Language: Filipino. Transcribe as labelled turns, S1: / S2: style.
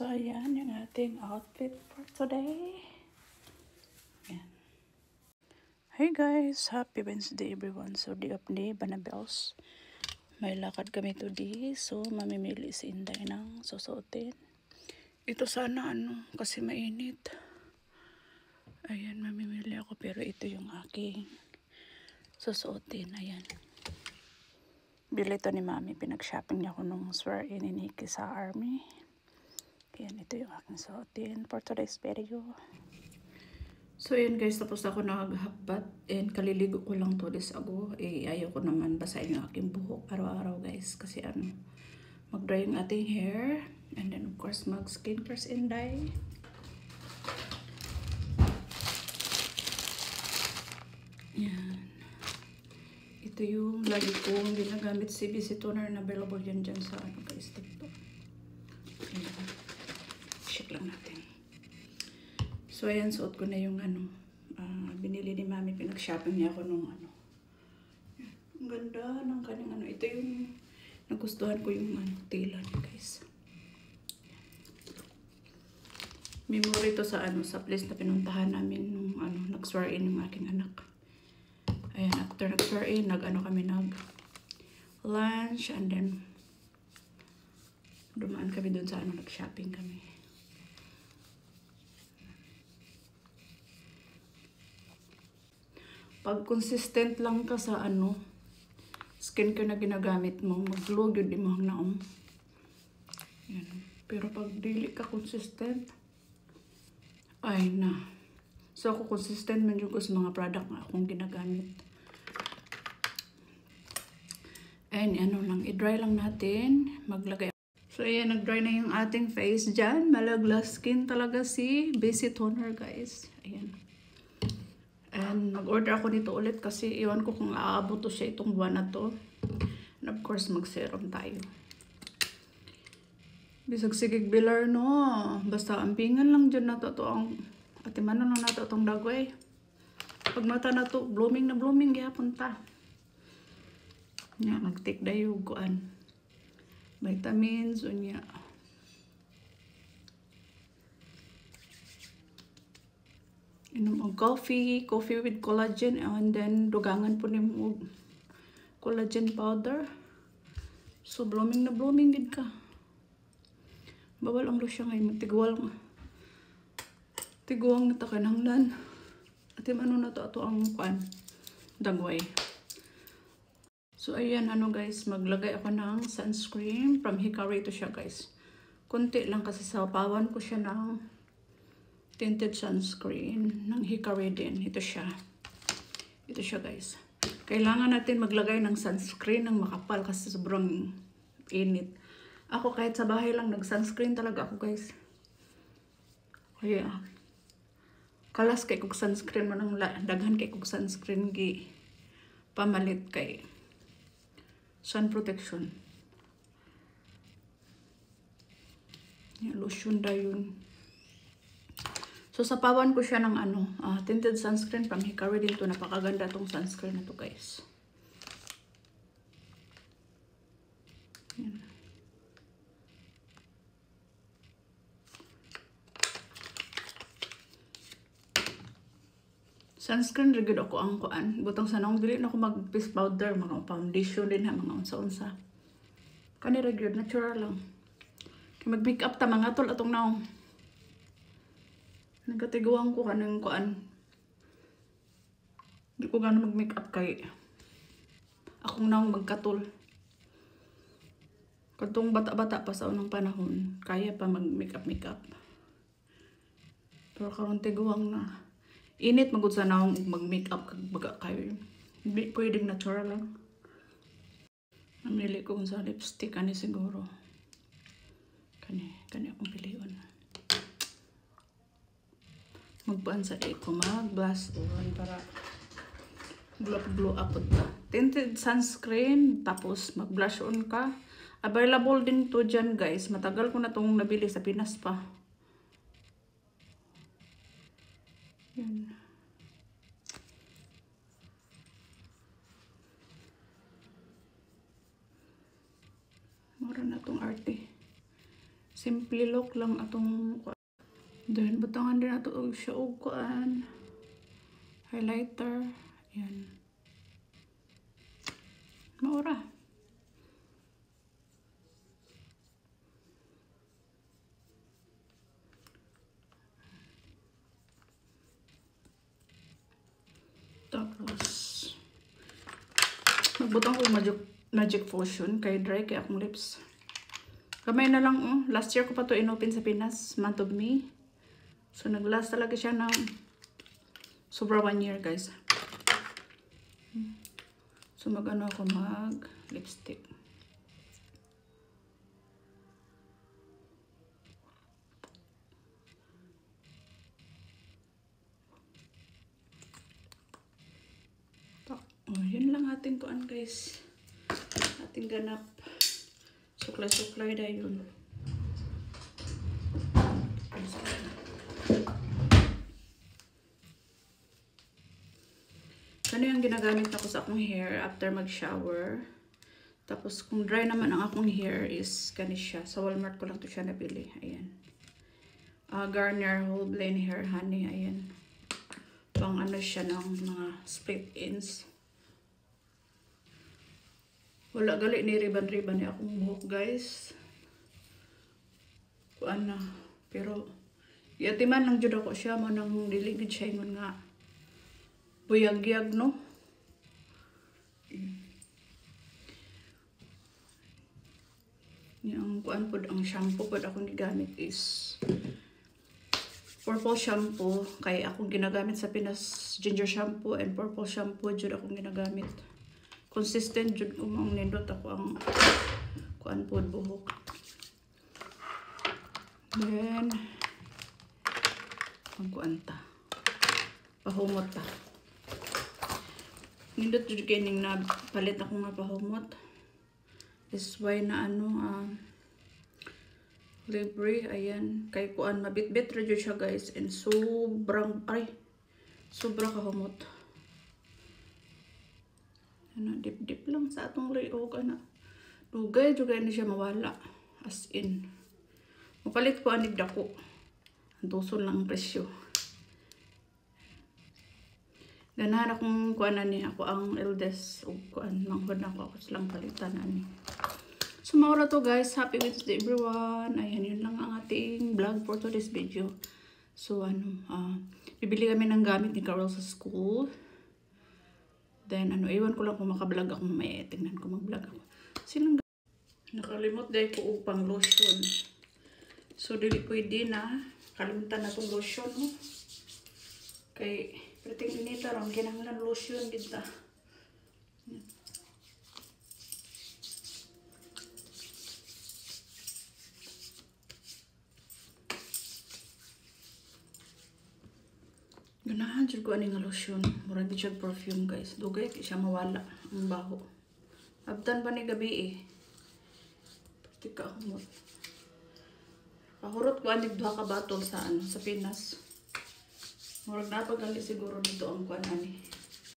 S1: So, ayan yung ating outfit for today. Ayan. Hey guys! Happy Wednesday everyone. So, day of day, Banabels. May lakad kami today. So, mamimili si Inday ng susuotin. Ito sana kasi mainit. Ayan, mamimili ako. Pero ito yung aking susuotin. Ayan. Bili ito ni Mami. Pinag-shopping niya ako nung swear-in ni Nikki sa army. Ayan, ito yung aking suotin for today's video. So, ayan guys, tapos ako naghabat and kaliligo ko lang 2 days ago. Ayaw ko naman basahin yung aking buhok araw-araw guys. Kasi mag-dry yung ating hair. And then of course, mag-skincare si Inday. Ayan. Ito yung lagi kong ginagamit CBC toner na available yan dyan sa guys, TikTok. Ayan. Check lang natin. So, ayan, suot ko na yung binili ni Mami. Pinag-shopping niya ako nung Ang ganda ng kanyang Ito yung nagustuhan ko yung tela niya, guys. Memory to sa sa place na pinuntahan namin nung nag-swear-in yung aking anak. Ayan, after nag-swear-in, kami lunch and then dumaan kami dun sa nag-shopping kami. Pag consistent lang ka sa skincare na ginagamit mo, mag-glow yun mo ang naong. Yan. Pero pag dili ka consistent, ay na. So ako consistent man yung sa mga product na akong ginagamit. And lang, i-dry lang natin, maglagay. So ayan, nag-dry na yung ating face dyan. Malaglas skin talaga si BC Toner guys. Ayan. And mag-order ako nito ulit kasi iwan ko kung aabot to siya itong buwan na to. And of course, mag-serum tayo. Bisag sigig bilar no. Basta ampingan lang dyan na to ang atimanon lang na to itong dagway. Pag mata na to, blooming na blooming gihapon ta. Nya, mag-take dayo kuan. Vitamins, unya. Inom og coffee with collagen, and then dugangan po nimo og collagen powder. So blooming na blooming gid ka. Bawal ang lotion ngay magtiguwal nga. Tiguwang na ta kananglan. Atim na to ato ang kuan dagway. So ayan guys, maglagay ako ng sunscreen from Hikari to siya guys. Kunti lang kasi sa pawan ko siya ng tinted sunscreen ng Hikari din. Ito siya. Ito siya guys. Kailangan natin maglagay ng sunscreen ng makapal kasi sobrang init. Ako kahit sa bahay lang nag-sunscreen talaga ako guys. Kaya kalas kay kog sunscreen mo nang daghan kay kog sunscreen gi pamalit kay sun protection. Yung lotion dayon. So, sa pawan ko siya ng tinted sunscreen from Hikari din to. Napakaganda tong sunscreen na to, guys. Yan. Sunscreen, rigid ako ang kuan. Butang sa nang dili na ako mag-face powder, mga foundation din ha, mga unsa-unsa. Kani rigid, natural lang. Kaya mag-makeup ta, mga tol atong naong. Nagkatiguan ko kanang kuan. Hindi ko gano'n mag-makeup kay akong naong magkatul. Katong bata-bata pa sa unang panahon, kaya pa mag-makeup. Pero karon tiguang na. Init magud sa naong mag-makeup kag baga kayo. Hindi pwedeng natural lang. Namili ko sa lipstick ani siguro. Kani akong piliun. Magpaan sa ko mag-blush on para glow up ta. Tinted sunscreen tapos mag-blush on ka. Available din to dyan guys. Matagal ko na tong nabili sa Pinas pa. Yan. Mura na tong arte. Simple look lang atong then butangan din ato og siya og kuan highlighter. Yan. Maura. Tapos magbutang ko magic potion kay dry kay akong lips. Kamay na lang oh. Last year ko pa to inopen sa Pinas, month of May. So naglast talaga siya ng sobra 1 year, guys. So mag-ano ako lipstick. Oh, yun lang ating kuan, guys. Ating ganap. Suklay-suklay na yun. Kano yung ginagamit ako sa akong hair after mag-shower. Tapos kung dry naman ang akong hair is kani siya. Sa Walmart ko lang to siya nabili. Ayan. Garnier Whole Blend Hair Honey. Ayan. Pang ano siya ng mga split ends. Wala gali ni riban-riban ni akong buhok, guys. Kuan na. Pero yatiman lang jud ako siya mo nang diligid siya ingon nga buyag-yag, no? Yung kuan pod ang shampoo pod akong gigamit is purple shampoo. Kay akong ginagamit sa Pinas ginger shampoo and purple shampoo jud akong ginagamit. Consistent jud umang nindot ako ang kuan pod buhok. Then ang kuan ta. Pahumot ta. Nindot jud kay ning na palit ako nga pahumot. Is why na Libre, ayan. Kay kuan mabit-bit ra jud siya, guys, and sobrang kahumot. Ano, dip-dip lang sa atong liog, ana. Dugay ni siya mawala. As in. Mapalit ko anig dako. Antuson lang ang presyo. Ganahan akong kuanan ni ako ang eldest ug kuan manghod ako silang palitan ani. So maura to, guys. Happy Wednesday everyone. Ayan, yun lang ang ating vlog for today's video. So bibili kami ng gamit ni Carol sa school. Then iwan ko lang kung makablog ako mamaya. Tingnan ko mag-vlog ako. Silang nakalimot dahil ko upang lotion. So dili pwede na kalimutan na tong lotion, no? Kay prating inita ron kinahanglan lotion kita. Ganahan jud ko ani nga lotion, murag di siya perfume, guys. Dugay kay siya mawala ang baho. Abtan pa ni gabi eh. Tika humot. Pahurot ko ani 2 ka bottle sa sa Pinas. Murag napagali siguro dito ang kuan ani.